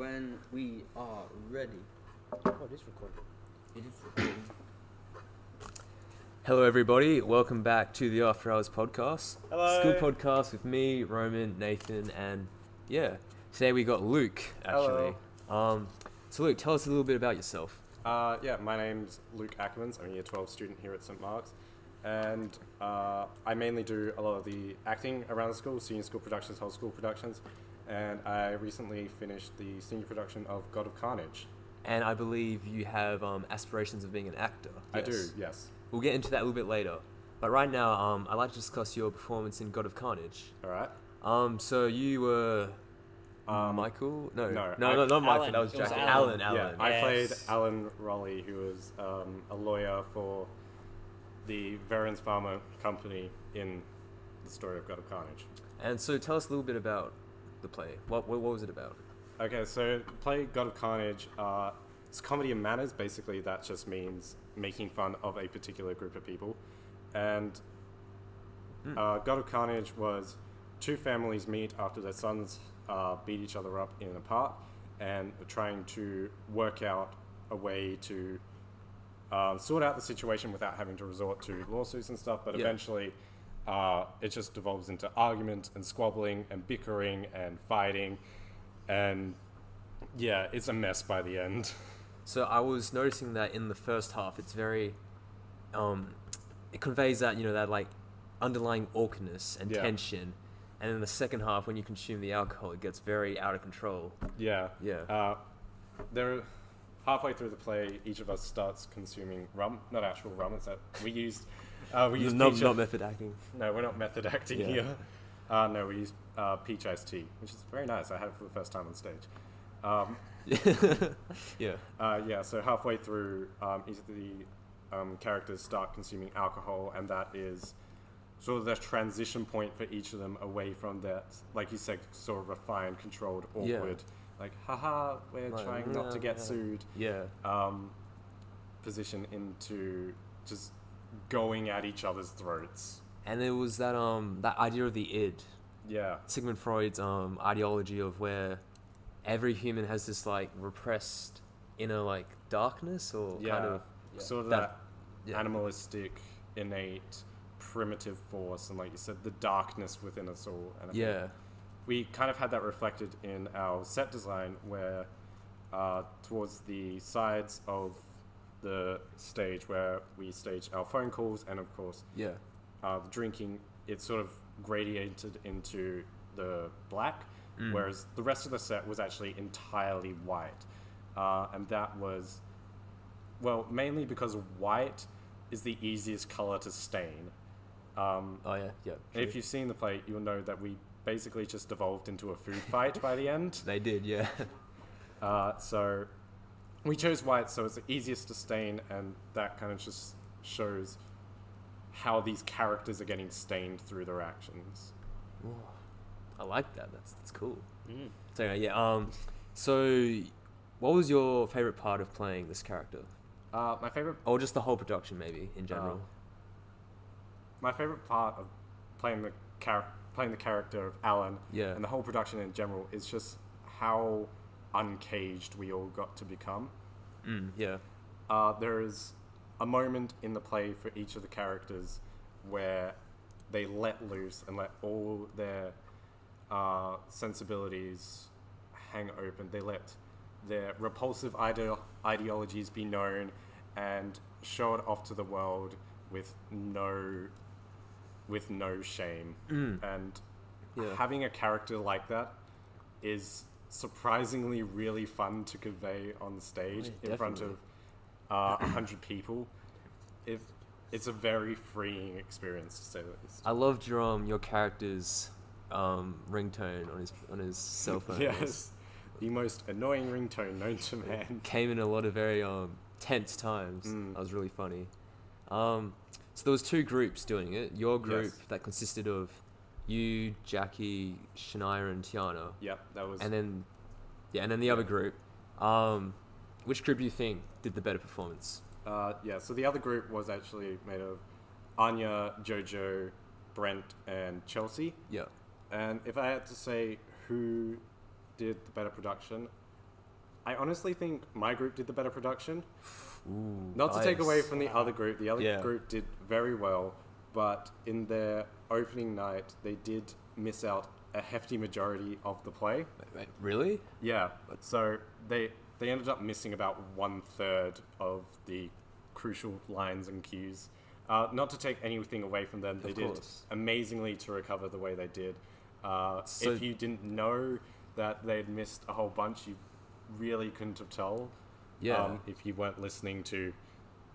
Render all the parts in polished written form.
when we are ready. Oh, it is recording. It is recording. Hello, everybody. Welcome back to the After Hours podcast. Hello. School podcast with me, Roman, Nathan, and today we got Luke. Actually, so Luke, tell us a little bit about yourself. My name's Luke Ackermans. I'm a Year 12 student here at St. Mark's, and I mainly do a lot of the acting around the school, senior school productions, whole school productions, and I recently finished the senior production of God of Carnage. And I believe you have aspirations of being an actor. I do, yes. We'll get into that a little bit later. But right now, I'd like to discuss your performance in God of Carnage. All right. So you were Michael? No, not Michael. Alan. That was It was Jack. Alan. Alan. Yeah, I Yes. played Alan Raleigh, who was a lawyer for the Verens Pharma company in the story of God of Carnage. And so tell us a little bit about the play. What was it about? Okay, so the play God of Carnage, it's comedy of manners. Basically, that just means making fun of a particular group of people. And God of Carnage was two families meet after their sons beat each other up in a park and are trying to work out a way to sort out the situation without having to resort to lawsuits and stuff. But eventually, it just devolves into argument and squabbling and bickering and fighting. And yeah, it's a mess by the end. So I was noticing that in the first half, it's very, it conveys that, that like underlying awkwardness and tension. And in the second half, when you consume the alcohol, it gets very out of control. Yeah. Yeah. There, halfway through the play, each of us starts consuming rum. Not actual rum. It's that we used Not method acting. No, we're not method acting here. No, we use peach iced tea, which is very nice. I had it for the first time on stage. So halfway through, each of the characters start consuming alcohol, and that is sort of the transition point for each of them away from that, like you said, sort of refined, controlled, awkward, like, haha, we're trying not to get sued, position into just going at each other's throats. And there was that that idea of the id. Yeah. Sigmund Freud's ideology of where every human has this like repressed inner like darkness or kind of sort of that animalistic, innate, primitive force, and like you said, the darkness within us all. And I think we kind of had that reflected in our set design, where towards the sides of the stage where we stage our phone calls and of course the drinking, it sort of gradiated into the black, whereas the rest of the set was actually entirely white, and that was, well, mainly because white is the easiest color to stain. If you've seen the play, you'll know that we basically just devolved into a food fight by the end. They did, yeah. So we chose white, so it's the easiest to stain, and that kind of just shows how these characters are getting stained through their actions. Ooh, I like that. That's cool. So so what was your favorite part of playing this character? My favorite, or just the whole production, maybe in general. My favorite part of playing the character of Alan and the whole production in general is just how uncaged we all got to become. There is a moment in the play for each of the characters where they let loose and let all their sensibilities hang open. They let their repulsive ideologies be known and show it off to the world with no shame. And having a character like that is surprisingly really fun to convey on the stage in front of 100 people. It's a very freeing experience, to say the least. I loved your character's ringtone on his cell phone. Yes, the most annoying ringtone known to man. Came in a lot of very tense times. That was really funny. So there was two groups doing it. Your group that consisted of you, Jackie, Shania, and Tiana. Yep, that was. And then the other group. Which group do you think did the better performance? So the other group was actually made of Anya, Jojo, Brent, and Chelsea. Yeah. And if I had to say who did the better production, I honestly think my group did the better production. Ooh, Not to take nice. away from the other group. The other Yeah. group did very well, but in their opening night, they did miss out a hefty majority of the play. Wait, really? Yeah, so they ended up missing about 1/3 of the crucial lines and cues. Not to take anything away from them, they Of did course. amazingly to recover the way they did. So- If you didn't know that they'd missed a whole bunch, you really couldn't have told. Yeah. If you weren't listening to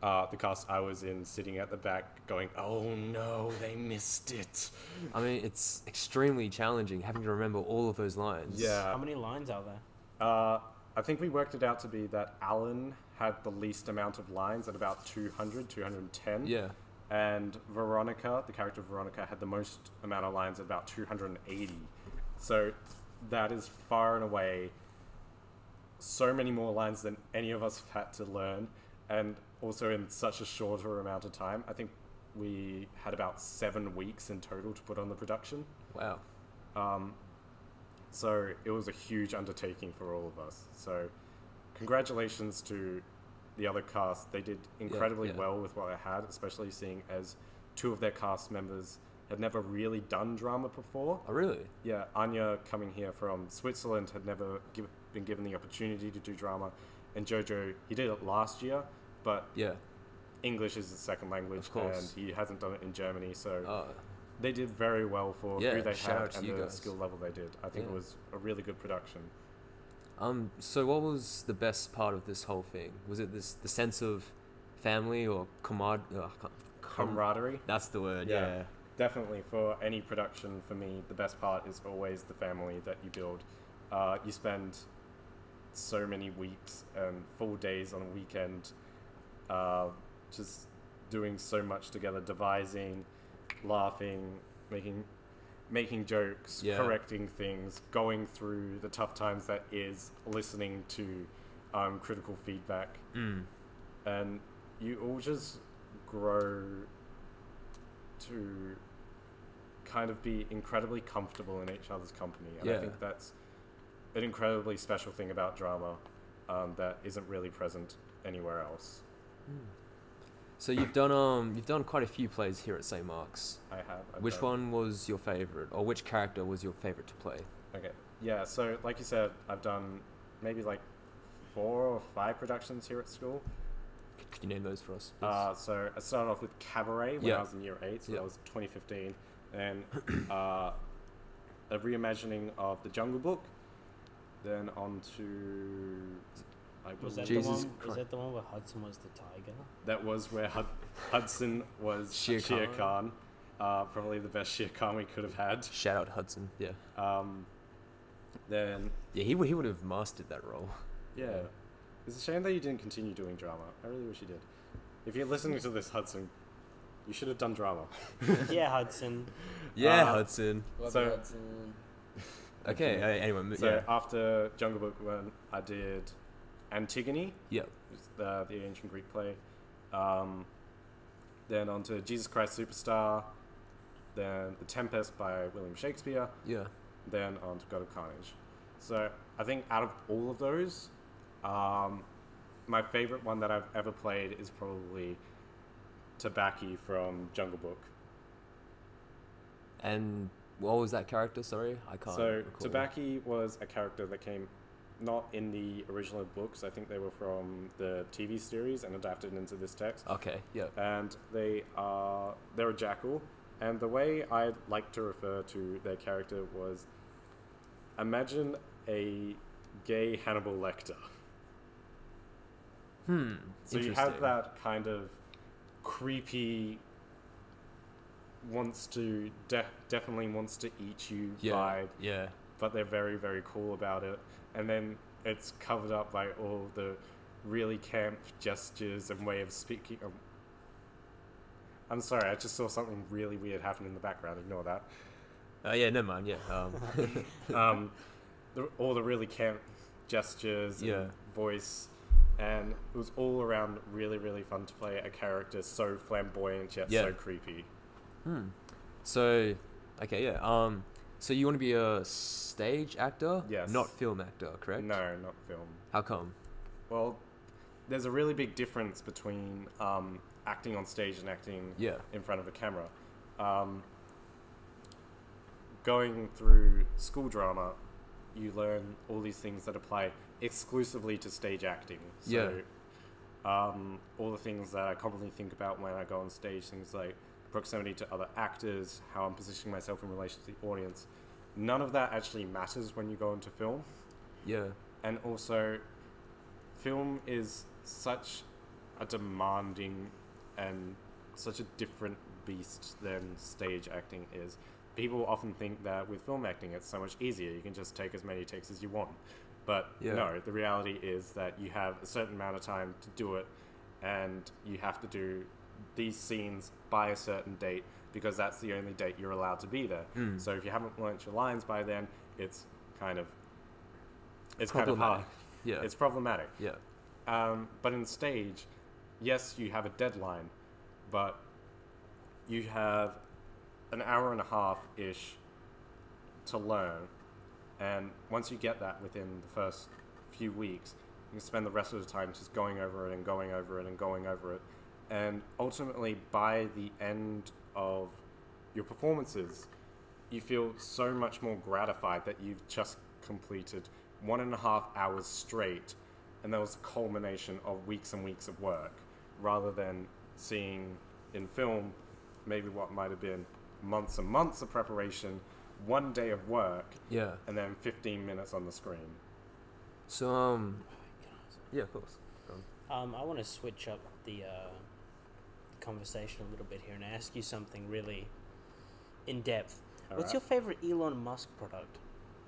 the cast I was in, sitting at the back, going, "Oh no, they missed it." I mean, it's extremely challenging having to remember all of those lines. Yeah. How many lines are there? I think we worked it out to be that Alan had the least amount of lines at about 200, 210. Yeah. And Veronica, the character Veronica, had the most amount of lines at about 280. So that is far and away so many more lines than any of us have had to learn. And also in such a shorter amount of time. I think we had about 7 weeks in total to put on the production. Wow. So it was a huge undertaking for all of us. So congratulations to the other cast. They did incredibly yeah. well with what they had, especially seeing as 2 of their cast members had never really done drama before. Oh, really? Yeah, Anya, coming here from Switzerland, had never been given the opportunity to do drama. And Jojo, he did it last year, but Yeah. English is his second language, Of course. and he hasn't done it in Germany, so Oh, they did very well for Yeah, who they shout out had to and you the guys. skill level they did. I think Yeah. it was a really good production. so what was the best part of this whole thing? Was it the sense of family or Camaraderie. That's the word. Yeah. Yeah. Definitely, for any production, for me, the best part is always the family that you build. You spend so many weeks and full days on a weekend just doing so much together, devising, laughing, making jokes, Yeah. correcting things, going through the tough times that is listening to critical feedback. And you all just grow to kind of be incredibly comfortable in each other's company. And I Yeah. think that's an incredibly special thing about drama that isn't really present anywhere else. So you've done quite a few plays here at St. Mark's. I have. I've Which done- one was your favorite, or which character was your favorite to play? Okay. Yeah, so like you said, I've done maybe like 4 or 5 productions here at school. Could you name those for us, please? So I started off with Cabaret when Yeah. I was in year 8, so Yeah. that was 2015. And a reimagining of The Jungle Book. Then on to... Was that Jesus the one? Christ. Is that the one where Hudson was the tiger? That was where Hudson was Shere Shere Khan. Khan. Probably the best Shere Khan we could have had. Shout out Hudson. Yeah. Then, Yeah, he would have mastered that role. yeah. It's a shame that you didn't continue doing drama. I really wish you did. If you're listening to this, Hudson, you should have done drama. Yeah, Hudson. Yeah, Uh, Hudson. Love So- Hudson. Okay. Anyway. So Yeah. after Jungle Book, when I did Antigone, Yeah. which is the ancient Greek play, then on to Jesus Christ Superstar, then The Tempest by William Shakespeare, Yeah. then on to God of Carnage. So I think out of all of those, my favorite one that I've ever played is probably Tabaki from Jungle Book. And what was that character? Sorry, I can't. So recall. Tabaki was a character that came not in the original books. I think they were from the TV series and adapted into this text. Okay. Yeah. And they're a jackal. And the way I like to refer to their character was, imagine a gay Hannibal Lecter. So you have Interesting. that kind of creepy, definitely wants to eat you Yeah. vibe, Yeah. but they're very, very cool about it. And then it's covered up by all the really camp gestures and way of speaking. I'm sorry, I just saw something really weird happen in the background. Ignore that. Yeah. Never mind. Yeah. All the really camp gestures and Yeah. voice. And it was all around really, really fun to play a character so flamboyant yet Yeah. so creepy. So, okay. Yeah. So you want to be a stage actor? Yes. Not film actor, correct? No, not film. How come? Well, there's a really big difference between acting on stage and acting in front of a camera. Going through school drama, you learn all these things that apply exclusively to stage acting. So, all the things that I commonly think about when I go on stage, things like proximity to other actors, how I'm positioning myself in relation to the audience, none of that actually matters when you go into film. Yeah. And also, film is such a demanding and such a different beast than stage acting is. People often think that with film acting it's so much easier, you can just take as many takes as you want. But no, the reality is that you have a certain amount of time to do it, and you have to do these scenes by a certain date because that's the only date you're allowed to be there. So if you haven't learnt your lines by then, it's kind of hard. Yeah. It's problematic. Yeah. But in stage, yes, you have a deadline, but you have an hour and a half-ish to learn. And once you get that within the first few weeks, you can spend the rest of the time just going over it and going over it and going over it. And ultimately, by the end of your performances, you feel so much more gratified that you've just completed 1.5 hours straight, and that was a culmination of weeks and weeks of work, rather than seeing in film maybe what might have been months and months of preparation, 1 day of work, and then 15 minutes on the screen. So, yeah, of course. I want to switch up the conversation a little bit here and ask you something really in depth. What's your favorite Elon Musk product?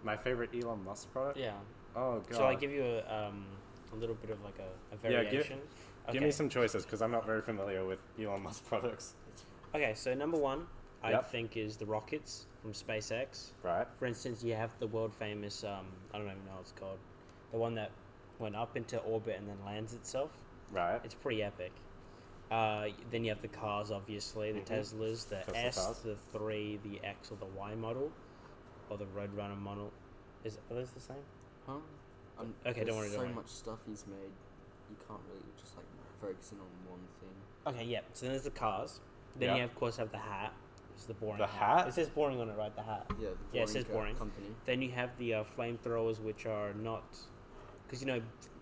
My favorite Elon Musk product? Yeah. Oh, God. Shall I give you a little bit of like a variation? Give me some choices, because I'm not very familiar with Elon Musk products. Okay, so number one, I think, is the rockets from SpaceX. Right. For instance, you have the world famous, I don't even know what it's called, the one that went up into orbit and then lands itself. Right. It's pretty epic. Then you have the cars, obviously, the Teslas, the Tesla S, cars. the 3, the X, or the Y model, or the Roadrunner model. Are those the same? Huh? Okay, don't worry, There's don't so worry. much stuff he's made, you can't really just like focus in on one thing. Okay, yeah. So then there's the cars. Then you, of course, have the hat. It's the boring The hat. hat? It says boring on it, right? The hat. Yeah, Yeah, it says boring. Company. Then you have the flamethrowers, which are not... Because,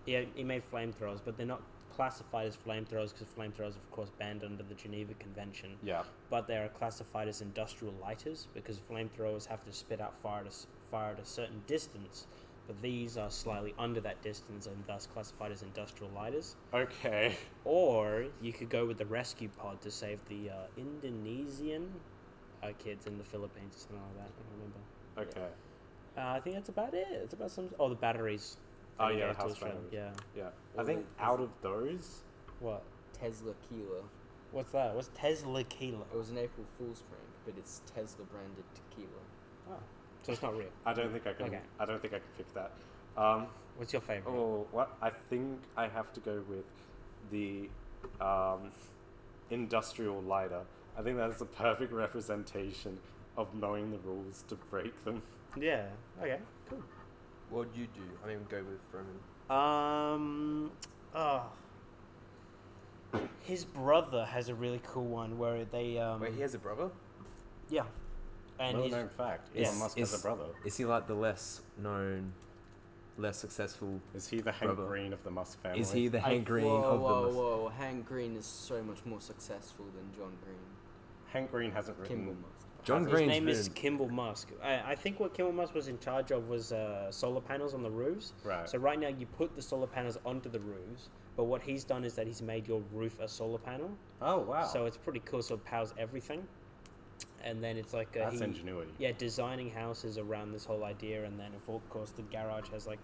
he made flamethrowers, but they're not classified as flamethrowers because flamethrowers, of course, banned under the Geneva Convention. Yeah. But they are classified as industrial lighters because flamethrowers have to spit out fire at a certain distance. But these are slightly under that distance and thus classified as industrial lighters. Okay. Or you could go with the rescue pod to save the Indonesian kids in the Philippines or something like that. I don't remember. Okay. I think that's about it. It's about some... Oh, the batteries. Oh, They yeah, go the to house Australia. batteries. Yeah. Yeah. I Well, think out of those... What? Tesla Kila. What's that? What's Tesla Kilo? It was an April Fool's prank, but it's Tesla branded tequila. Oh. So it's not real. I don't think I can. Okay. I don't think I can pick that. What's your favorite? What? I think I have to go with the industrial lighter. I think that's the perfect representation of knowing the rules to break them. Yeah. Okay. Cool. What'd you do? I mean, go with Roman. His brother has a really cool one where they Wait, he has a brother? yeah, and Well he's known fact. Yes. Elon Musk has a brother. Is he like the less known, less successful? Is he the Hank brother? Green of the Musk family? Is he the Hank Green whoa, of whoa, the? whoa! Hank Green is so much more successful than John Green. Hank Green hasn't written. Kimball Musk. John his Green's name is been- Kimball Musk. I think what Kimball Musk was in charge of was solar panels on the roofs. Right. So right now you put the solar panels onto the roofs, but what he's done is that he's made your roof a solar panel. Oh wow. So it's pretty cool. So it powers everything, and then it's like That's ingenuity. Yeah, designing houses around this whole idea, and then of course the garage has like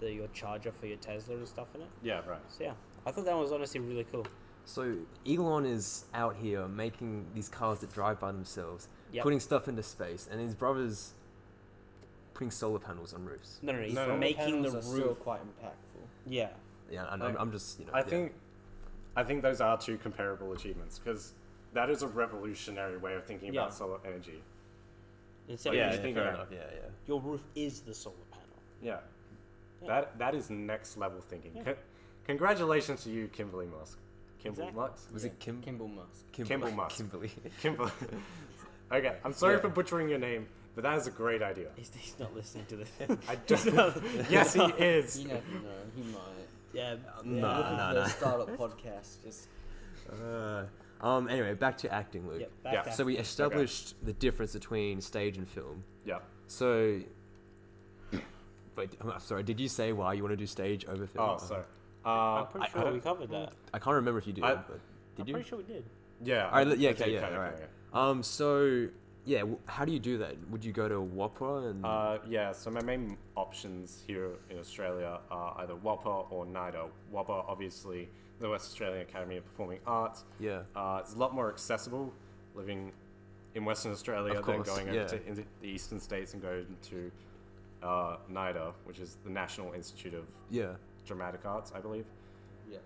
your charger for your Tesla and stuff in it. Yeah. Right. So yeah, I thought that was honestly really cool. So Elon is out here making these cars that drive by themselves, Yep. putting stuff into space, and his brother's putting solar panels on roofs. No, he's No, making the Panels are still roof. quite impactful. Yeah, Yeah, and Like, I'm just I think those are two comparable achievements because that is a revolutionary way of thinking Yeah. about solar energy. Instead Yeah, of you just think fair about enough. Yeah. your roof is the solar panel. Yeah. Yeah. That is next level thinking. Yeah. Congratulations to you, Kimberly Musk. Kimberly Exactly. Musk? Was it Kimball Musk? Kimball Musk. Kimberly. Kimberly. Okay, I'm sorry Yeah. for butchering your name, but that is a great idea. He's not listening to this. I don't. Yes, he is. You never know. He might. Yeah. Nah, Looking nah, for nah. the startup podcast. Just Anyway, back to acting, Luke. Yep, Yeah. back So we established the difference between stage and film. Yeah. So, wait, I'm sorry. Did you say why you want to do stage over film? Oh, sorry. I'm pretty I sure don't- we covered that. I can't remember if you did, I- but did I'm you? pretty sure we did. Yeah. Alright, yeah, I okay, did yeah, kind of, alright. yeah. So yeah, how do you do that? Would you go to WAPA and? Yeah, so my main options here in Australia are either WAPA or NIDA. WAPA, obviously, the West Australian Academy of Performing Arts. Yeah. It's a lot more accessible living in Western Australia Of than course, going yeah. over to the eastern states and going to NIDA, which is the National Institute of Yeah. Dramatic Arts, I believe. yeah.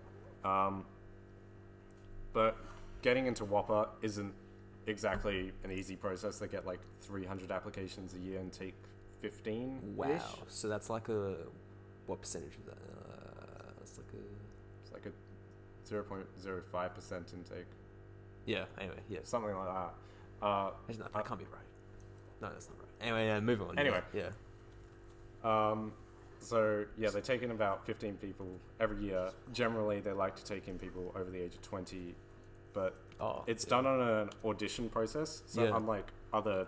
But getting into WAPA isn't exactly an easy process. They get like 300 applications a year and take 15. Wow. So that's like a what percentage of that? That's like a It's like a 0.05% intake, yeah. Anyway, yes. something like that. That can't be right. No, that's not right. Anyway, yeah, move on. Anyway. Yeah. So yeah, they take in about 15 people every year. Generally, they like to take in people over the age of 20, but Oh. it's yeah. done on an audition process. So Yeah. unlike other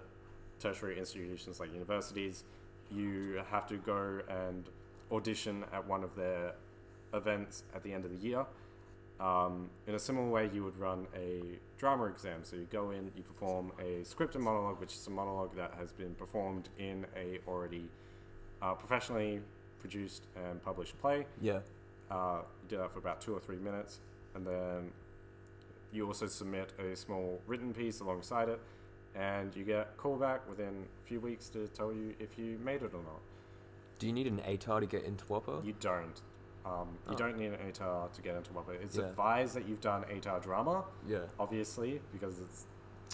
tertiary institutions like universities, you have to go and audition at one of their events at the end of the year. In a similar way, you would run a drama exam. So you go in, you perform a scripted monologue, which is a monologue that has been performed in a already professionally produced and published play. Yeah. You do that for about 2 or 3 minutes, and then you also submit a small written piece alongside it, and you get a call back within a few weeks to tell you if you made it or not. Do you need an ATAR to get into WAPA? You don't. You Oh. don't need an ATAR to get into WAPA. It's Yeah. advised that you've done ATAR drama, Yeah. obviously, because it's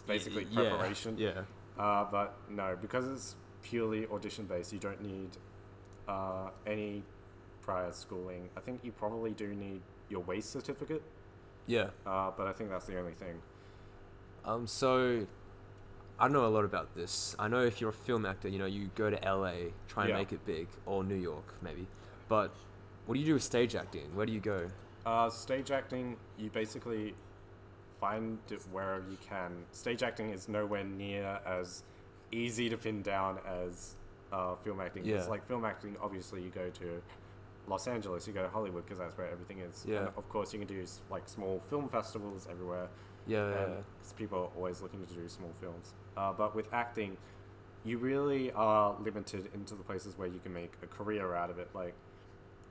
basically Yeah. preparation. Yeah. But no, because it's purely audition based, you don't need any prior schooling. I think you probably do need your WACE certificate, Yeah. but I think that's the only thing. So I know a lot about this. I know if you're a film actor, you go to LA, try and Yeah. make it big, or New York maybe. But what do you do with stage acting? Where do you go? Stage acting, you basically find it wherever you can. Stage acting is nowhere near as easy to pin down as film acting. Yeah. It's like film acting, obviously you go to Los Angeles, you go to Hollywood because that's where everything is. Yeah. And of course you can do like small film festivals everywhere. Yeah. And 'cause people are always looking to do small films. But with acting, you really are limited into the places where you can make a career out of it. Like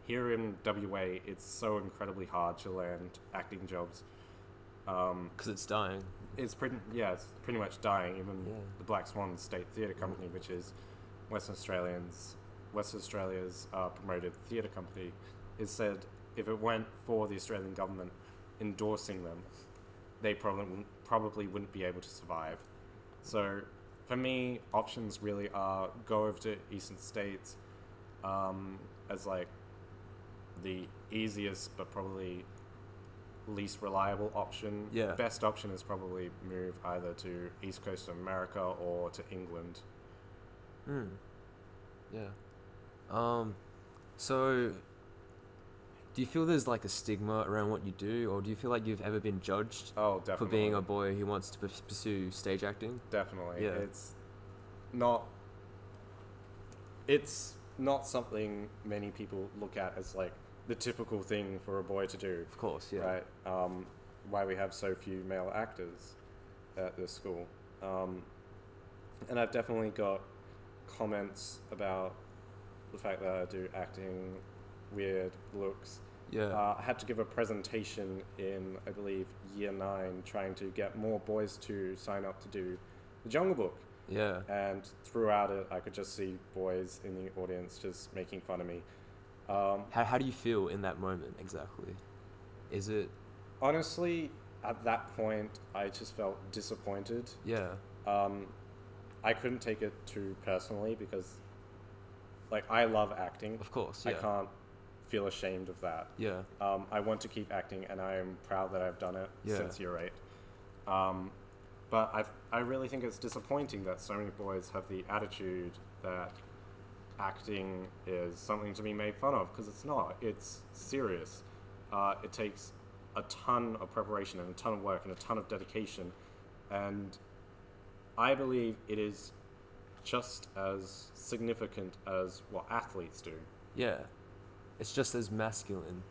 here in WA, it's so incredibly hard to land acting jobs. Because it's dying. It's pretty much dying. Even Yeah. the Black Swan State Theatre Company, which is Western Australia's promoted theatre company, is said if it weren't for the Australian government endorsing them, they probably wouldn't be able to survive. So for me, options really are go over to Eastern States as like the easiest but probably least reliable option. Yeah. Best option is probably move either to East Coast of America or to England. Yeah. So do you feel there's like a stigma around what you do, or do you feel like you've ever been judged Oh, definitely. for being a boy who wants to pursue stage acting? Definitely. Yeah. It's not something many people look at as like the typical thing for a boy to do. Of course, yeah. Right? Why we have so few male actors at this school. And I've definitely got comments about the fact that I do acting, weird looks. Yeah. I had to give a presentation in, I believe, year 9, trying to get more boys to sign up to do the Jungle Book. Yeah. And throughout it, I could just see boys in the audience just making fun of me. How do you feel in that moment exactly? Is it? Honestly, at that point, I just felt disappointed. Yeah. I couldn't take it too personally because, like, I love acting. Of course, I yeah. can't feel ashamed of that. Yeah. I want to keep acting, and I am proud that I've done it Yeah. since year 8. But I really think it's disappointing that so many boys have the attitude that acting is something to be made fun of, because it's not. It's serious. It takes a ton of preparation and a ton of work and a ton of dedication, and I believe it is just as significant as what athletes do. Yeah. It's just as masculine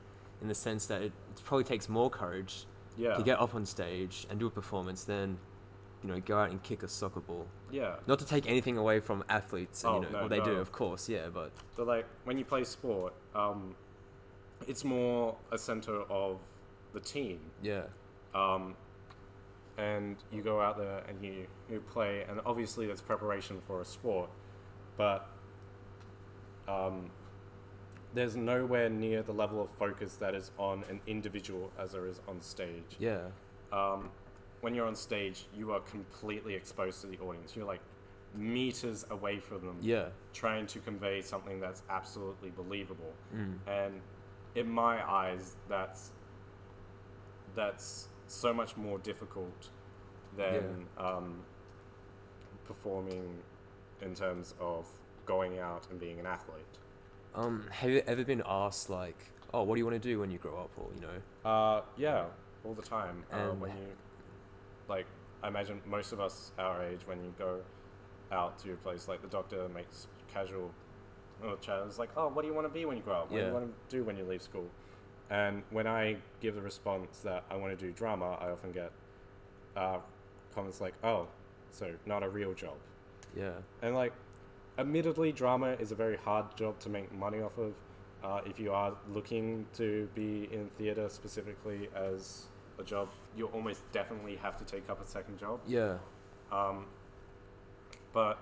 in the sense that it probably takes more courage Yeah. to get up on stage and do a performance than, go out and kick a soccer ball. Yeah. Not to take anything away from athletes, and, Oh, no, what they do, no. of course, yeah, but So, like, when you play sport, it's more a center of the team. yeah, And you go out there and you play, and obviously there's preparation for a sport, but there's nowhere near the level of focus that is on an individual as there is on stage. yeah, When you're on stage, you are completely exposed to the audience. You're like meters away from them, yeah, trying to convey something that's absolutely believable. mm. And in my eyes, that's so much more difficult than performing in terms of going out and being an athlete. Have you ever been asked, like, oh, what do you want to do when you grow up, or, Yeah, all the time. And- When you, like, I imagine most of us our age, when you go out to a place, like the doctor makes casual chat, it's like, oh, what do you want to be when you grow up? What do Yeah. you want to do when you leave school? And when I give the response that I want to do drama, I often get comments like, oh, so not a real job. yeah, And, like, admittedly, drama is a very hard job to make money off of. If you are looking to be in theatre specifically as a job, you almost definitely have to take up a second job. yeah. But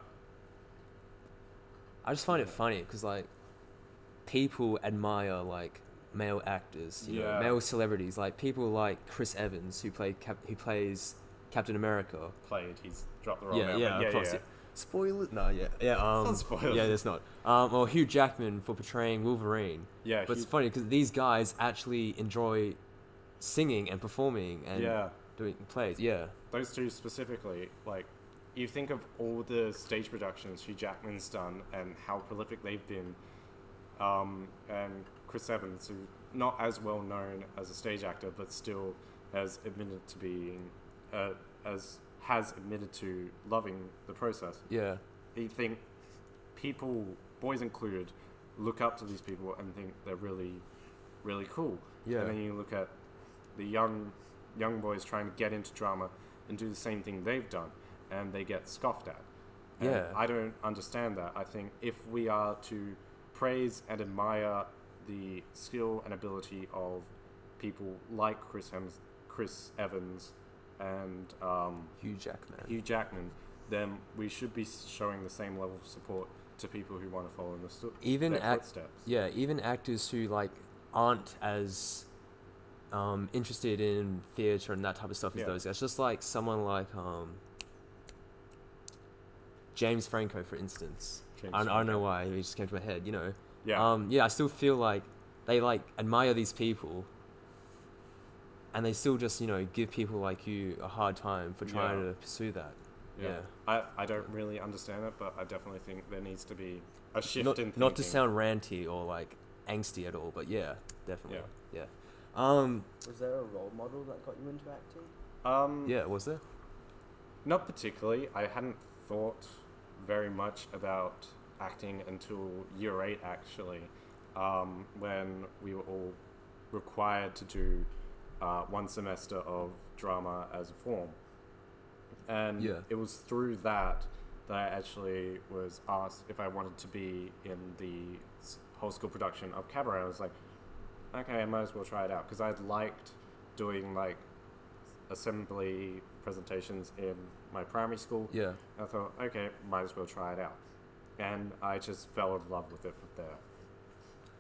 I just find it funny because, like, people admire, like, male actors, Yeah. male celebrities, like people like Chris Evans, who plays Captain America. he's dropped the role Yeah, now. yeah, but of course. Yeah. Spoiler? No, yeah, yeah. not spoilers. Yeah, there's not. Or Hugh Jackman for portraying Wolverine. Yeah, But it's funny because these guys actually enjoy singing and performing and yeah, doing plays. Yeah, those two specifically. Like, you think of all the stage productions Hugh Jackman's done and how prolific they've been, and Chris Evans, who not as well known as a stage actor, but still has admitted to being, has admitted to loving the process. yeah, You think people, boys included, look up to these people and think they're really, really cool. yeah, And then you look at the young boys trying to get into drama and do the same thing they've done, and they get scoffed at. And Yeah. I don't understand that. I think if we are to praise and admire the skill and ability of people like Chris Evans and Hugh Jackman. Hugh Jackman, then we should be showing the same level of support to people who want to follow in Even their act- footsteps. Yeah, even actors who like aren't as interested in theatre and that type of stuff as Yeah. those guys. Just like someone like James Franco, for instance. I don't know why he just came to my head. Yeah. Yeah, I still feel like they like admire these people, and they still just give people like you a hard time for trying Yeah. to pursue that. Yeah. I don't really understand it, but I definitely think there needs to be a shift Not, in thinking. not to sound ranty or like angsty at all, but yeah, definitely. Yeah. Was there a role model that got you into acting? Yeah, was there? Not particularly. I hadn't thought very much about acting until year 8, actually, when we were all required to do one semester of drama as a form. And Yeah. it was through that I actually was asked if I wanted to be in the whole school production of Cabaret. I was like, okay, I might as well try it out, because I'd liked doing like assembly presentations in my primary school. Yeah. I thought, okay, might as well try it out. And I just fell in love with it from there.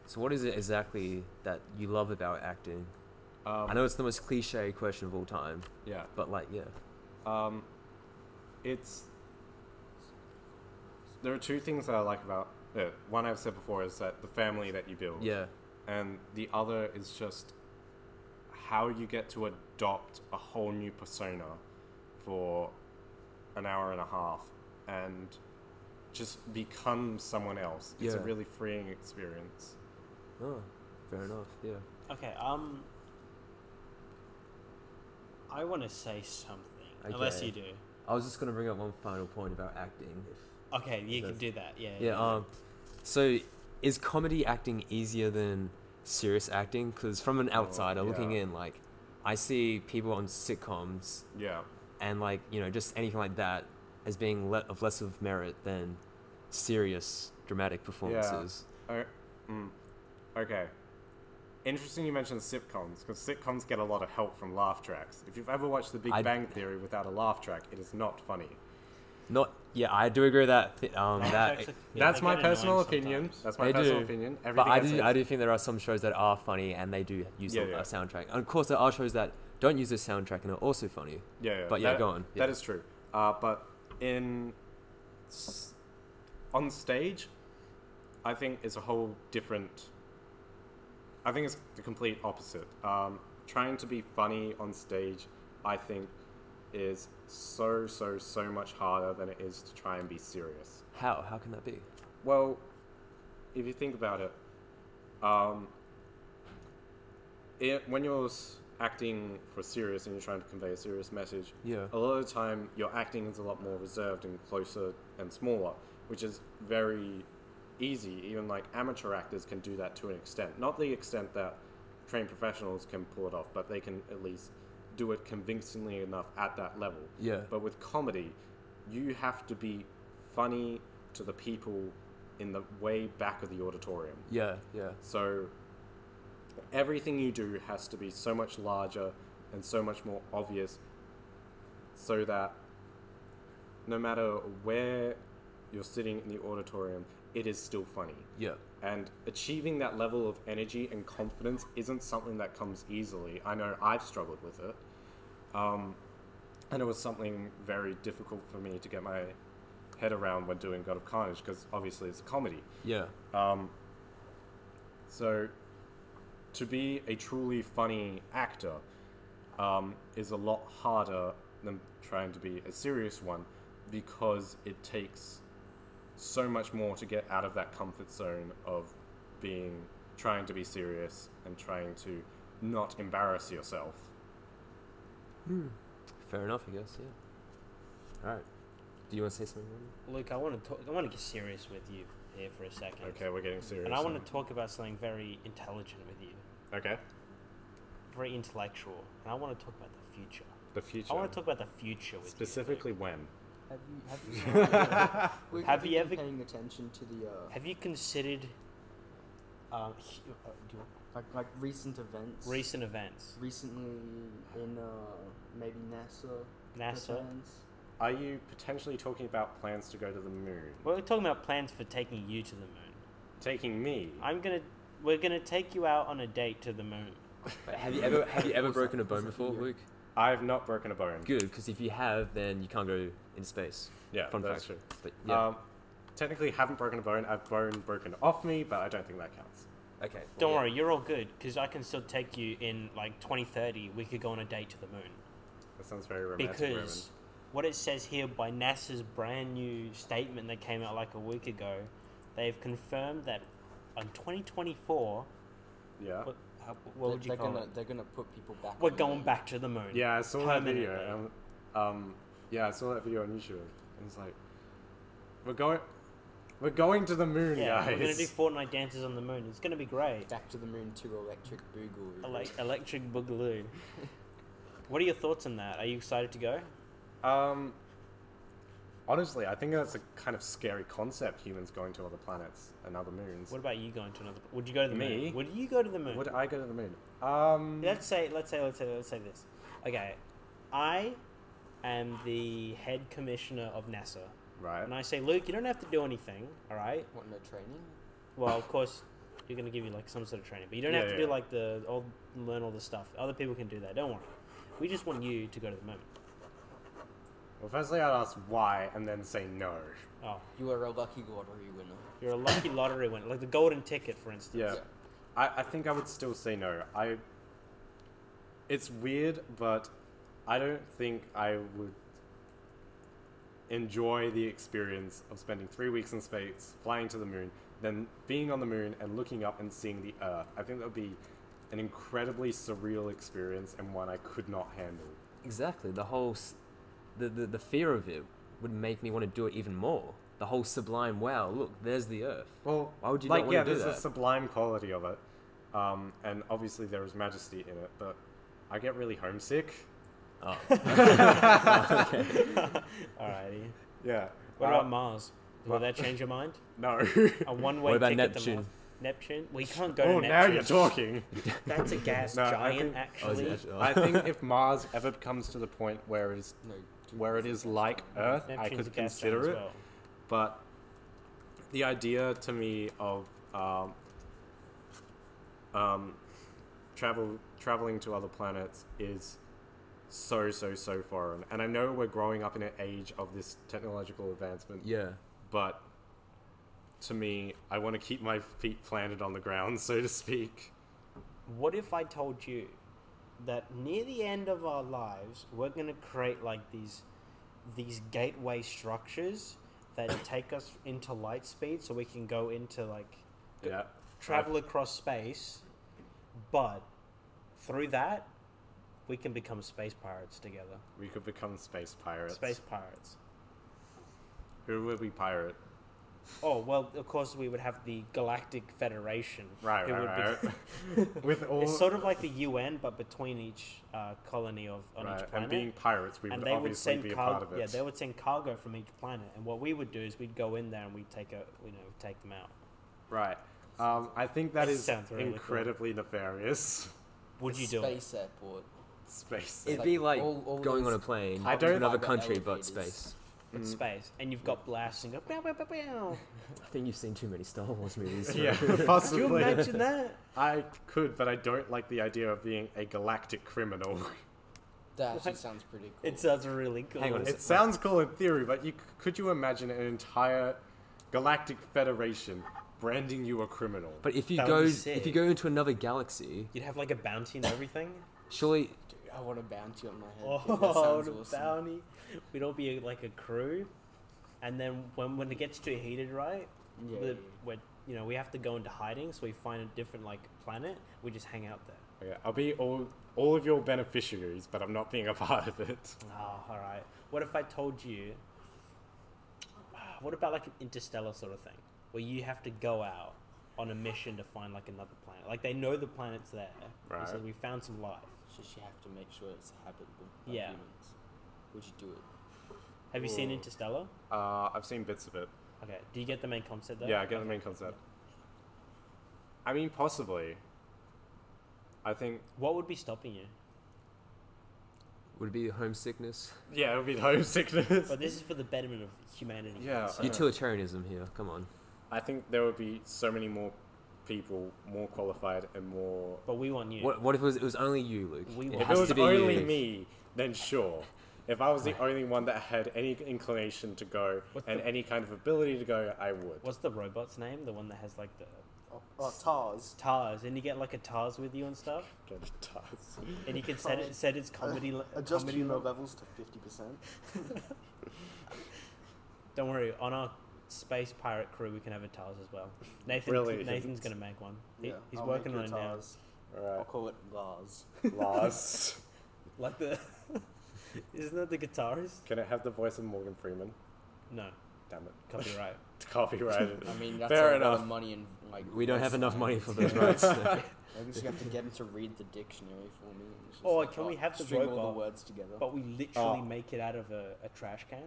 So what is it exactly that you love about acting? I know it's the most cliche question of all time, Yeah. but like, yeah. It's there are two things that I like about it. One I've said before is that the family that you build. Yeah. And the other is just how you get to adopt a whole new persona for an hour and a half and just become someone else. It's a really freeing experience. Oh, fair enough. Yeah. Okay. I want to say something. Okay. Unless you do. I was just gonna bring up one final point about acting. Okay, you can do that. Yeah. Yeah. So, is comedy acting easier than serious acting? Because from an outsider looking in, like, I see people on sitcoms. Yeah. And like just anything like that as being of less of merit than serious dramatic performances. Yeah. Okay. Interesting you mentioned sitcoms, because sitcoms get a lot of help from laugh tracks. If you've ever watched The Big Bang Theory without a laugh track, it is not funny. I do agree with that. That's my personal opinion. That's my personal opinion. But I do think there are some shows that are funny and they do use a soundtrack. And of course, there are shows that don't use a soundtrack and are also funny. Yeah. But go on. That is true. But on stage, I think it's a whole different. I think it's the complete opposite. Trying to be funny on stage, I think, is so much harder than it is to try and be serious. How can that be? Well, if you think about it, when you're acting for serious and you're trying to convey a serious message, a lot of the time your acting is a lot more reserved and closer and smaller, which is very easy. Even like amateur actors can do that to an extent, not the extent that trained professionals can pull it off, but they can at least do it convincingly enough at that level. Yeah. But with comedy, you have to be funny to the people in the way back of the auditorium. Yeah. So everything you do has to be so much larger and so much more obvious, so that no matter where you're sitting in the auditorium, it is still funny. Yeah. And achieving that level of energy and confidence isn't something that comes easily. I know I've struggled with it. And it was something very difficult for me to get my head around when doing God of Carnage, because obviously it's a comedy. Yeah. So to be a truly funny actor is a lot harder than trying to be a serious one, because it takes so much more to get out of that comfort zone of trying to be serious and trying to not embarrass yourself. Fair enough, I guess. Yeah. All right. Do you want to say something? Luke, I want to get serious with you here for a second. Okay, we're getting serious. And I want to talk about something very intelligent with you. Okay. Very intellectual. And I want to talk about the future. The future. I want to talk about the future with Specifically you. when? Have you ever paying attention to the? Have you considered? Like recent events. Recent events. Recently in maybe NASA. Plans. Are you potentially talking about plans to go to the moon? We're talking about plans for taking you to the moon. Taking me? We're gonna take you out on a date to the moon. Have you ever broken a bone before, Luke? I have not broken a bone. Good, because if you have, then you can't go into space. Yeah, Fun that's fact. true. But, yeah. Technically, haven't broken a bone. I've bone broken off me, but I don't think that counts. Okay. Don't worry, you're all good, because I can still take you in like 2030. We could go on a date to the moon. That sounds very romantic. Because what it says here by NASA's brand new statement that came out like a week ago, they've confirmed that in 2024. Yeah. What would you call it? They're gonna put people back. We're going back to the moon. Yeah, I saw that video. I saw that video on YouTube, and it's like, we're going to the moon, guys. We're gonna do Fortnite dances on the moon. It's gonna be great. Back to the moon to Electric Boogaloo. Electric Boogaloo. What are your thoughts on that? Are you excited to go? Honestly, I think that's a kind of scary concept, humans going to other planets and other moons. What about you going to another? Would you go to the Me? moon? Would you go to the moon? Would I go to the moon? Let's say this. Okay, I am the head commissioner of NASA. Right. And I say, Luke, you don't have to do anything, all right? What, no training? Well, of course, you're going to give you like some sort of training, but you don't have to do like learn all the stuff. Other people can do that. Don't worry. We just want you to go to the moon. Well, firstly, I'd ask why, and then say no. Oh, You are a lucky lottery winner. you're a lucky lottery winner, like the golden ticket, for instance. Yeah. I think I would still say no. It's weird, but I don't think I would enjoy the experience of spending 3 weeks in space, flying to the moon, then being on the moon and looking up and seeing the Earth. I think that would be an incredibly surreal experience and one I could not handle. Exactly. The whole, the fear of it would make me want to do it even more. The whole sublime, wow, look, there's the Earth. Well, Why would you not want to do there's that? a sublime quality of it, and obviously there is majesty in it, but I get really homesick. Oh. Alrighty. Yeah. What about Mars? Will that change your mind? No. A one-way What about ticket to Neptune? Mars? Neptune? We can't go Oh, to Neptune. now you're talking. That's a gas No, I giant, think- actually. I think if Mars ever comes to the point where it is like Earth, I Neptune's a could gas giant consider as it. well. But the idea to me of traveling to other planets is so foreign. And I know we're growing up in an age of this technological advancement, Yeah. but to me, I want to keep my feet planted on the ground, so to speak. What if I told you that near the end of our lives, we're going to create like these gateway structures that take us into light speed so we can go into like Yeah. travel across space, but through that we can become space pirates together. We could become space pirates. Space pirates. Who would we pirate? Oh, well, of course we would have the Galactic Federation. Right. who would be- With all It's sort of like the UN, but between each colony on each right, planet. and being pirates, we And would they would obviously send be a part of it. Yeah, they would send cargo from each planet, and what we would do is we'd go in there and we'd take them out. Right. I think that It is sounds really cool. incredibly nefarious. Would you do it? Space airport. Space. It'd like be like all going on those a plane I to don't- another fiber country, but elevators. space. With space, and you've got blasts and go. Bow, bow, bow, bow. I think you've seen too many Star Wars movies. Yeah, Could you possibly. imagine that? I could, but I don't like the idea of being a galactic criminal. That actually What? sounds pretty cool. It sounds really cool. Hang on, It sounds cool in theory, but could you imagine an entire galactic federation branding you a criminal? But if you That would go be if you sick. go into another galaxy, You'd have like a bounty and everything. surely Dude, I want a bounty on my head. Oh, Dude, that sounds the awesome. bounty. We'd all be like a crew, and then when it gets too heated, right? Yeah. When we have to go into hiding, so we find a different like planet. We just hang out there. Yeah, I'll be all of your beneficiaries, but I'm not being a part of it. Oh, all right. What if I told you? What about like an interstellar sort of thing, where you have to go out on a mission to find like another planet? Like they know the planet's there. Right. They said we found some life. So you have to make sure it's habitable by Yeah. humans. Would you do it? Have you seen Ooh. Interstellar? I've seen bits of it. Okay. Do you get the main concept though? Yeah, I get the main concept. I mean, possibly. I think, What would be stopping you? would it be homesickness? yeah, it would be homesickness. But this is for the betterment of humanity. Yeah. So- Utilitarianism here. Come on. I think there would be so many more people, more qualified and more... But we want you. What if it was only you, Luke? We it want- If has it was to be only you. me, then sure. If I was the only one that had any inclination to go What's and the- any kind of ability to go, I would. What's the robot's name? The one that has like the Oh, TARS. TARS, and you get like a TARS with you and stuff, Get a task. and you can set its comedy. Adjust comedy humor level. levels to 50%. Don't worry, on our space pirate crew, we can have a TARS as well. Brilliant. Nathan's gonna make one. He's I'll working make on you it a now. TARS. I'll Alright. call it Lars. Last. Like the, isn't that the guitarist? Can it have the voice of Morgan Freeman? No, Damn it. copyright. Copyrighted. I mean, that's Fair a lot enough. of money and like. We don't have voice enough line. money for those rights. No. Maybe just have to get him to read the dictionary for me. And just Or can we have the string all robot, the words together? But we literally Oh. make it out of a trash can.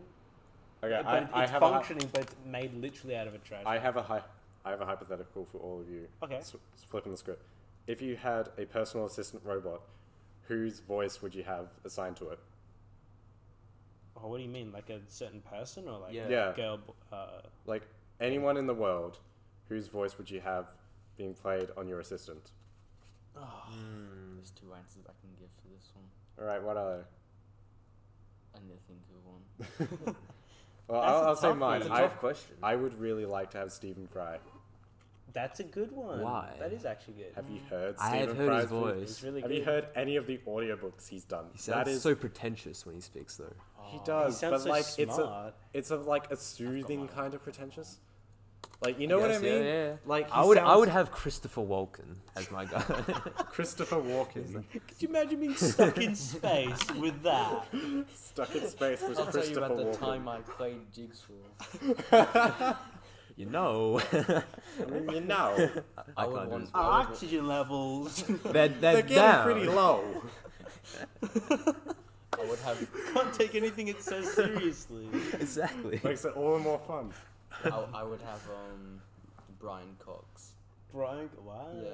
Okay, But I it's have functioning, but it's made literally out of a trash I can. have a hypothetical for all of you. Okay. Flipping the script. If you had a personal assistant robot, whose voice would you have assigned to it? Oh, what do you mean? Like a certain person or like Yeah. girl? Like anyone in the world, whose voice would you have being played on your assistant? There's two answers I can give for this one. All right, what are I need to think of one. they? Well, That's a I'll say tough mine. one. It's a tough question. I would really like to have Stephen Fry. That's a good one. Why? That is actually good. Have you heard I Stephen have heard Fry's his voice? voice. It's really Have good. you heard any of the audiobooks he's done? He sounds so pretentious when he speaks, though. He does, He sounds but so like smart. it's a like a soothing kind of pretentious. Like you know what I Yes, mean? Yeah. Like I would have Christopher Walken as my guy. Christopher Walken Could you imagine being stuck in space with that? stuck in space with I'll tell you Christopher about the Walken. time I played Jigsaw. You know. I mean, you know, I would can't do want- this. Our oxygen levels. They're getting down. pretty low. I would have. Can't take anything it says seriously. Exactly. Makes it all the more fun. I would have Brian Cox. Brian, wow. Yeah.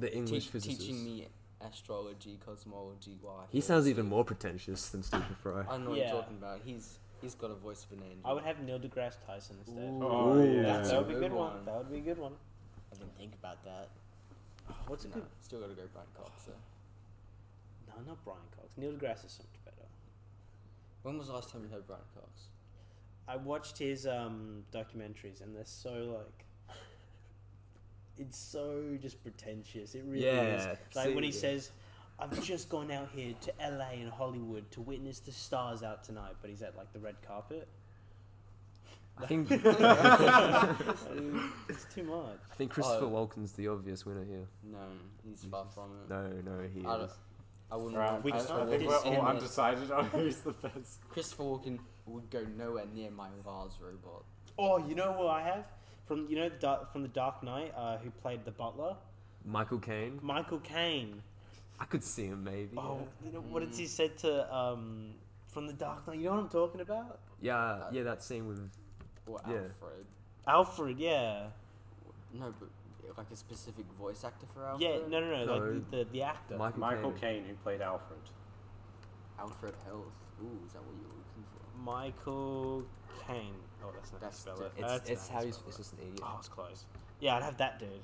The English Te- physicist. teaching me astrology, cosmology, why. He sounds even more pretentious than Stephen Fry. I know what Yeah. you're talking about. He's got a voice of an angel. I would have Neil deGrasse Tyson instead. Oh, yeah. That's That a would be a good one. one. That would be a good one. I didn't think about that. What's a No, good? still gotta go Brian Cox. So. No, not Brian Cox. Neil deGrasse is so much better. When was the last time you heard Brian Cox? I watched his documentaries, and they're so like. It's so just pretentious. It really is. Yeah, Like when he see, says, "I've just gone out here to LA and Hollywood to witness the stars out tonight," but he's at like the red carpet. I think It's too much. I think Christopher Walken's the obvious winner here. No, he's far from it. No, he I, is. I wouldn't. Right, want We I, can't I think put we're his all in it. undecided on who's the best. Christopher Walken would go nowhere near my Lars robot. Oh, you know what I have from from the Dark Knight, who played the butler, Michael Caine. Michael Caine. I could see him maybe. Oh, you know, what did he said to from the Dark Knight? You know what I'm talking about? Yeah, that scene with. Or Yeah. Alfred. Alfred, yeah, No, but like a specific voice actor for Alfred. yeah. No, No. like the actor. Michael Caine, who played Alfred. Alfred Health. Ooh, is that what you were looking for? Michael Caine. Oh, that's not how you That's spell it. It's That's it's not how you he's spell it's it. just an idiot. Oh, it's close. Yeah, I'd have that dude.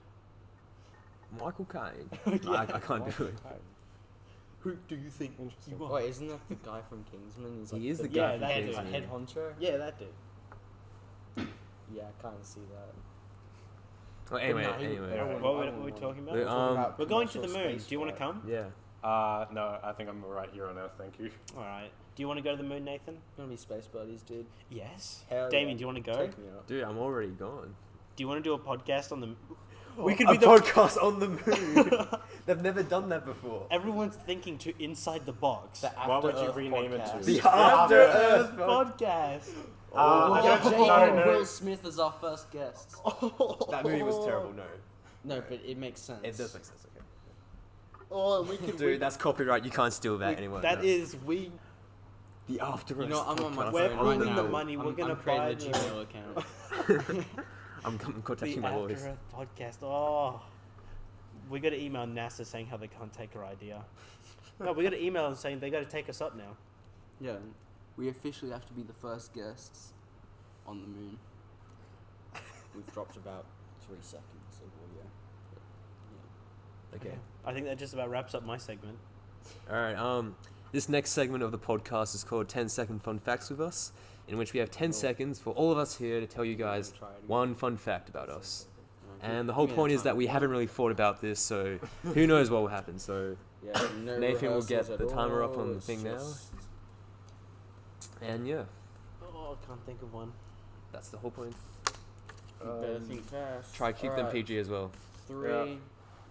Michael Caine. Yeah. I can't do it. Who do you think Interesting. you are? Wait, isn't that the guy from Kingsman? He's like He is the Yeah, guy. that from is. Kingsman. head honcho. Yeah, that dude. Yeah, I kind of see that. Well, anyway, But no, he- anyway. Alright. What were we talking about? We're going to the moon. Do you want to come? Yeah. No, I think I'm right here on Earth. Thank you. All right. Do you want to go to the moon, Nathan? We're gonna be space buddies, dude. Yes. Hell Damien, yeah. do you want to go? Take me out. Dude, I'm already gone. Do you want to do a podcast on the? We could be the podcast on the moon. They've never done that before. Everyone's thinking to inside the box. The What would you After Earth rename it podcast. to? The After Earth. podcast. I We'll don't get think- no. Will Smith as our first guest. That movie was terrible. No, No, but it makes sense. it does make sense. Okay. Oh, we could. Dude, that's copyright. You can't steal that we, anymore. that no. is we. The After Earth. You know, I'm on my podcast. We're phone pooling right now. the money, we're gonna I'm creating buy a the- Gmail account. I'm The contacting my After lawyers. Earth podcast. Oh, we got to email NASA saying how they can't take our idea. No, we got to email them saying they got to take us up now. Yeah, we officially have to be the first guests on the moon. We've dropped about 3 seconds of audio. Okay. I think that just about wraps up my segment. All right. This next segment of the podcast is called 10-second fun facts with us, in which we have 10 seconds for all of us here to tell you guys Try it again. one fun fact about us. Okay. And the whole Give me point that is that time. we haven't really thought about this, so who knows what will happen. So, Yeah, no Nathan will get rehearsals the at timer up all, on the it's thing now. just- and yeah, Oh, I can't think of one. that's the whole point. You better think fast. Try to keep them Alright, PG as well. 3, Yeah.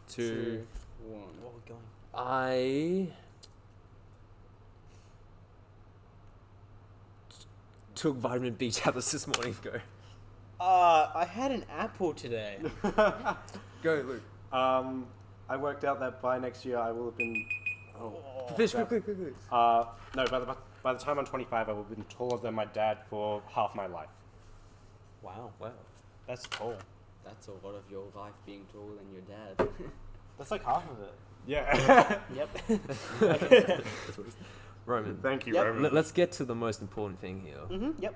2. 1. What we're going? I took vitamin B tablets this morning. Go. I had an apple today. Go, Luke. I worked out that by next year I will have been. Fish, quickly. No, by the time I'm 25, I will have been taller than my dad for half my life. Wow, Wow. that's tall. That's a lot of your life being taller than your dad. That's like half of it. Yeah. Yep. Roman. Thank you, Yep. Roman. Let's get to the most important thing here. Yep.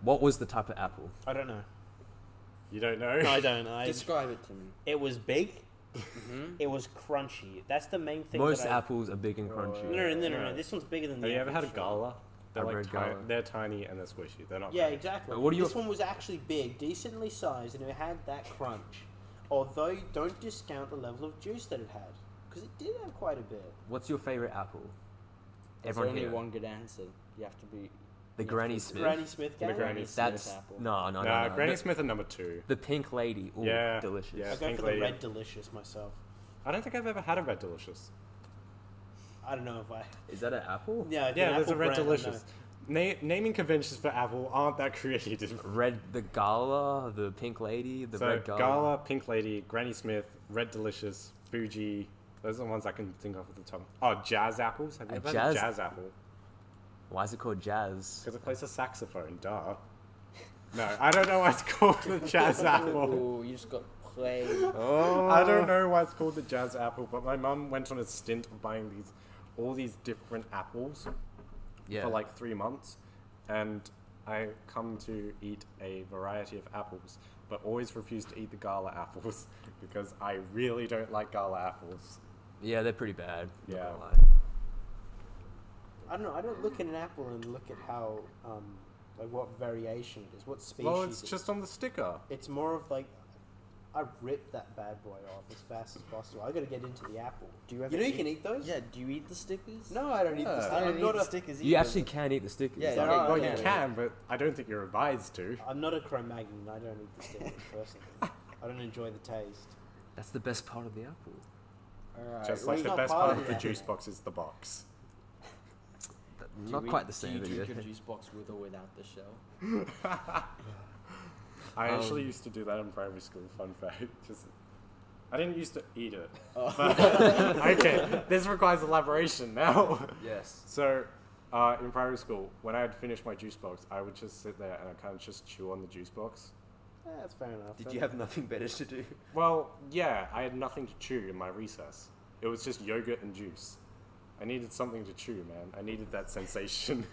What was the type of apple? I don't know. You don't know? No, I don't. Describe it to me. It was big. Mm-hmm. It was crunchy. That's the main thing. Most that I, apples are big and crunchy. No. This one's bigger than Have the you ever had a average. gala? They're A like red Gala. they're tiny and they're squishy. They're not. Yeah, big. exactly. What are your This one was actually big, decently sized, and it had that crunch. Although you don't discount the level of juice that it had, because it did have quite a bit. What's your favorite apple? There's Everyone only here. one good answer. You have to be The you have Granny to- Smith. Granny Smith The game. Granny That's Smith apple. no. Nah, Granny The- Smith are number 2. The pink lady. Ooh, Yeah, delicious. yeah. I go Pink for lady. the Red Delicious myself. I don't think I've ever had a Red Delicious. I don't know if I. Is that an apple? Yeah, it's Yeah, an there's a apple Red brand, I Delicious. Naming conventions for Apple aren't that creative. The Gala, the pink lady, the So red Gala. Gala, Pink Lady, Granny Smith, Red Delicious, Fuji. Those are the ones I can think of at the top. Oh, Jazz Apples. Have you A ever had Jazz- a Jazz Apple? Why is it called jazz? Because it plays a saxophone. Duh. No, I don't know why it's called the Jazz Apple. Ooh, you just got played. Oh, I don't know why it's called the Jazz Apple, but my mum went on a stint of buying all these different apples Yeah. for like 3 months, and I come to eat a variety of apples, but always refuse to eat the Gala apples because I really don't like Gala apples. Yeah, they're pretty bad. not Yeah. gonna lie. I don't know. I don't look at an apple and look at how, like, what variation it is, what species. Well, it's it is. just on the sticker. It's more of like, I rip that bad boy off as fast as possible. I got to get into the apple. Do you ever You know you eat- can eat those? Yeah, do you eat the stickers? No, I don't eat Yeah. this. I don't I'm eat not the a. stickers You either. actually can eat the stickers. Yeah, Like, yeah. Well, Oh, you okay. can, but I don't think you're advised to. I'm not a Cro-Magnon. I don't eat the stickers personally. I don't enjoy the taste. That's the best part of the apple. Alright. Just well, like it's the not best part part of of the the juice apple. box is the box. Do Not you quite eat- the same. Do you but drink yeah. a juice box with or without the shell? I actually used to do that in primary school. Fun fact. Just, I didn't used to eat it. Oh. But, okay, this requires elaboration now. Yes. So, in primary school, when I had finished my juice box, I would just sit there and I kind of just chew on the juice box. Yeah, that's fair enough. Did you have nothing better to do? Well, yeah, I had nothing to chew in my recess. It was just yogurt and juice. I needed something to chew, man. I needed that sensation.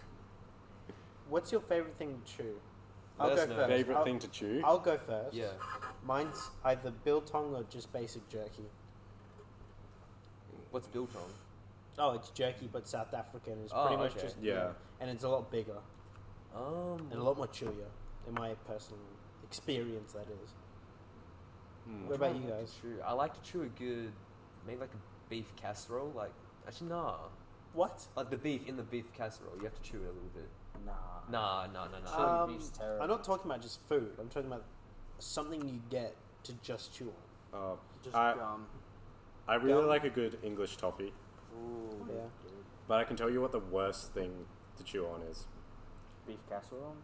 What's your favorite thing to chew? I'll Let go us know. first. Favorite I'll, thing to chew? I'll go first. Yeah. Mine's either biltong or just basic jerky. What's biltong? Oh, it's jerky, but South African. It's Oh, pretty much okay. just Yeah. and it's a lot bigger Um. and a lot more chewier, in my personal experience. That is. Hmm. What about you guys? Chew. I like to chew a good, maybe like a beef casserole. Like actually, nah. What? Like the beef in the beef casserole, you have to chew it a little bit. Nah. Nah. Chili beef's terrible. I'm not talking about just food. I'm talking about something you get to just chew on. Just I really Gum. like a good English toffee, Ooh, Yeah. but I can tell you what the worst thing to chew on is. beef casserole.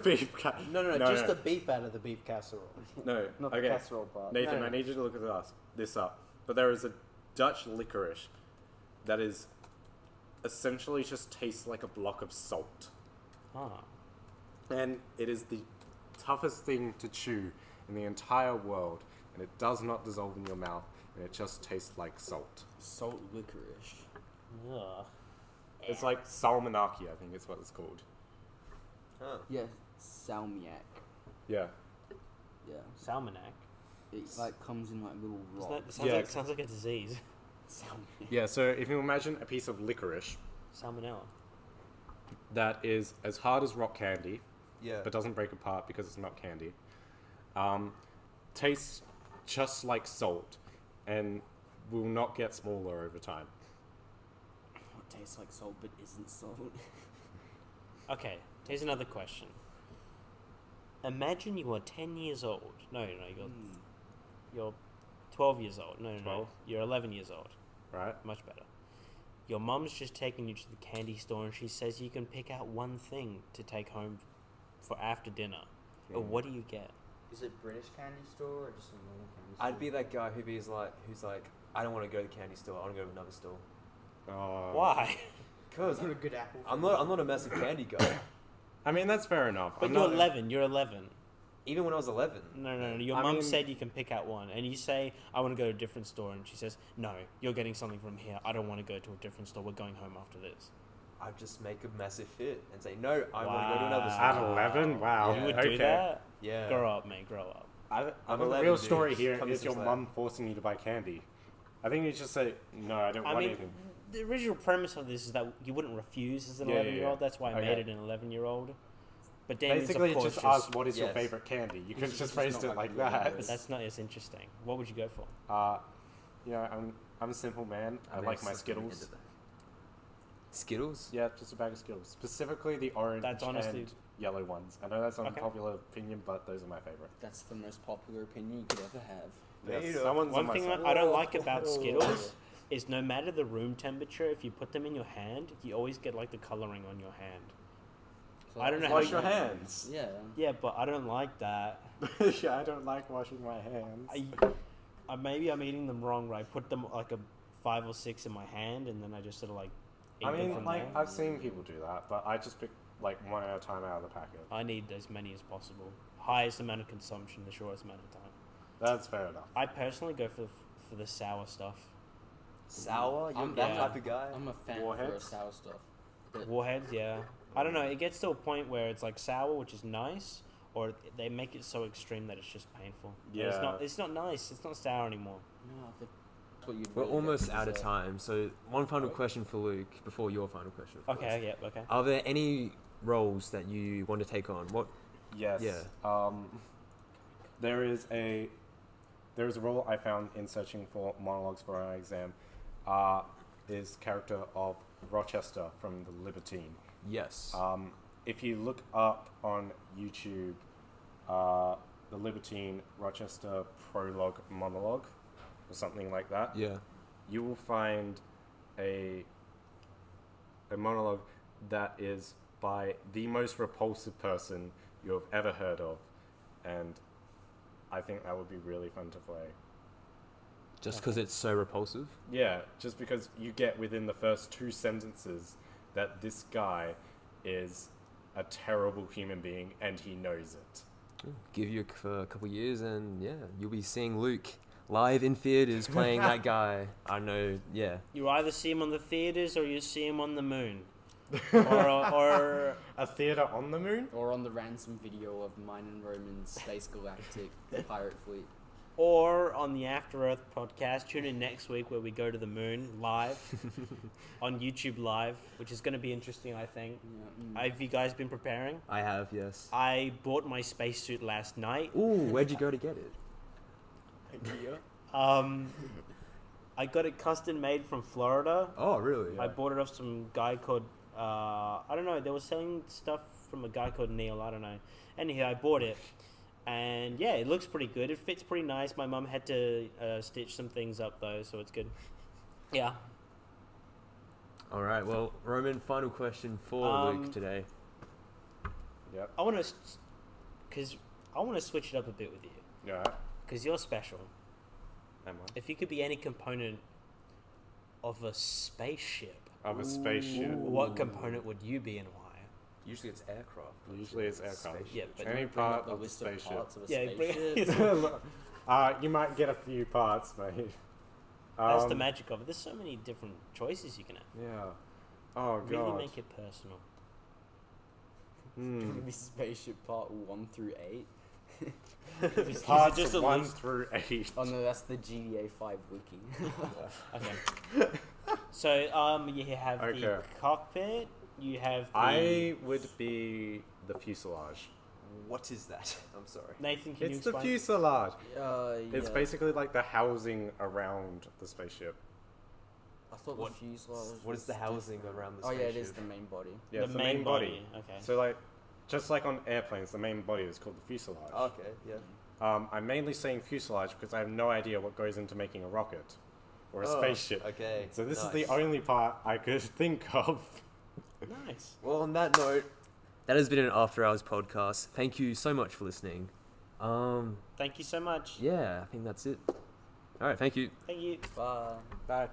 Beef No, just the beef out of the beef casserole. No, Not okay. the casserole part. Nathan, No. I need you to look at this up. But there is a Dutch licorice that is essentially just tastes like a block of salt. Ah. And it is the toughest thing to chew in the entire world. And it does not dissolve in your mouth. And it just tastes like salt. Salt licorice. Ugh. It's like salmonaki, I think is what it's called. Huh. Yeah, salmiak. Yeah. Yeah. Salmonac. It like comes in like little Isn't rocks. that, Yeah. sounds like a disease. Salmiak. Yeah, so if you imagine a piece of licorice Salmonella. that is as hard as rock candy, Yeah. but doesn't break apart because it's not candy, tastes just like salt and will not get smaller over time. It tastes like salt but isn't salt. Okay, here's another question. Imagine you are 10 years old. No, you're 12 years old. No, 12? You're 11 years old. Right? Much better. Your mum's just taking you to the candy store and she says you can pick out one thing to take home for after dinner. But what do you get? Is it British candy store or just a normal candy store? I'd be that guy who's like, I don't want to go to the candy store. I want to go to another store. Why? Cause not a good apple. I'm not a massive candy guy. I mean, that's fair enough. But I'm you're not- 11. You're 11. Even when I was 11. No. Your I mum mean- said you can pick out one, and you say, "I want to go to a different store," and she says, "No, you're getting something from here. I don't want to go to a different store. We're going home after this." I'd just make a massive fit and say, no, I want to go to another store. At 11? Wow. You would okay. do that? Yeah. Grow up, mate. Grow up. I I'm the 11, real dude. story here Come is to your Slack. mum forcing you to buy candy. I think you just say, no, I don't I want mean, anything. the original premise of this is that you wouldn't refuse as an Yeah, 11-year-old. That's why I Okay. made it an 11-year-old. But Damien's, Basically, of course, just ask what is your yes. favorite candy. You could It's just just phrased not it like like that. But that's not as interesting. What would you go for? You know, I'm a simple man. I like my Skittles. Skittles? Yeah, just a bag of Skittles. Specifically the orange That's honestly- and yellow ones. I know that's an Okay. unpopular opinion, but those are my favorite. That's the most popular opinion you could ever have. Yes, Potato. someone's on One my thing side. I don't like about Skittles is no matter the room temperature, if you put them in your hand, you always get like the coloring on your hand. So I don't know that's how Wash you- your hands. Yeah. Yeah, but I don't like that. Yeah, I don't like washing my hands. Maybe I'm eating them wrong, right? I put them like a 5 or 6 in my hand, and then I just sort of like eat I them mean, from like, there. I've seen people do that, but I just pick, like, one at a time out of the packet. I need as many as possible. Highest amount of consumption, the shortest amount of time. That's fair enough. I personally go for the sour stuff. Sour? You're I'm- that yeah. type of guy? I'm a fan Warheads? for sour stuff. But Warheads, yeah. I don't know. It gets to a point where it's like sour, which is nice, or they make it so extreme that it's just painful. And It's Yeah. not. It's not nice. It's not sour anymore. no, that's what you'd We're really get almost from out of dessert. time, so one final Oh. question for Luke before your final question. of course. Okay. Yeah. Okay. Are there any roles that you want to take on? What? Yes. Yeah. There is a role I found in searching for monologues for our exam. Is character of Rochester from The Libertine. Yes. If you look up on YouTube, The Libertine Rochester prologue monologue, or something like that, yeah. you will find a monologue that is by the most repulsive person you have ever heard of, and I think that would be really fun to play. Just because it's so repulsive. Yeah, just because you get within the first 2 sentences that this guy is a terrible human being and he knows it. Give you a couple years, and yeah, you'll be seeing Luke live in theaters playing that guy. I know. Yeah. You either see him on the theaters or you see him on the moon, or A theater on the moon? Or on the ransom video of mine and Roman's Space Galactic pirate fleet. or on the After Earth podcast. Tune in next week where we go to the moon live on YouTube Live, which is going to be interesting. I think. Yeah, Have you guys been preparing? I have. Yes. I bought my spacesuit last night. Ooh, where'd you go to get it? I got it custom made from Florida. Oh, really? Yeah. I bought it off some guy called I don't know. They were selling stuff from a guy called Neil. I don't know. Anyhow, I bought it, and yeah, it looks pretty good. It fits pretty nice. My mum had to stitch some things up though, so it's good. Yeah. All right. Well, Roman, final question for Luke today. Yep. I want to, because I want to switch it up a bit with you, Yeah. because you're special. Am I? If you could be any component of a spaceship, Of a spaceship. what component would you be and why? Usually it's aircraft. Usually it's aircraft. Spaceship. Yeah, but Any Bring up part the of the list of spaceship. parts of a Yeah, bring- spaceship. You might get a few parts, mate. That's the magic of it. There's so many different choices you can have. Yeah. Oh, Really God. make it personal. Hmm. Maybe spaceship part 1 through 8. Is it Parts just a 1 list? through 8. Oh no, that's the GTA 5 wiki. Okay. So you have the Okay. cockpit. You have the I would be the fuselage. What is that? I'm sorry. Nathan. Can you It's the explain? fuselage. It's yeah. basically like the housing around the spaceship. I thought What- the fuselage. What is was the housing different. around the Oh spaceship? yeah, it is the main body. Yeah, the it's main body. Okay. So like, just like on airplanes, the main body is called the fuselage. Okay. Yeah. I'm mainly saying fuselage because I have no idea what goes into making a rocket or a Oh, spaceship. Okay. So this is nice. the only part I could think of. Nice. Well, on that note, that has been an After Hours podcast. Thank you so much for listening. Thank you so much. Yeah, I think that's it. All right. Thank you. Thank you. Bye. Bye.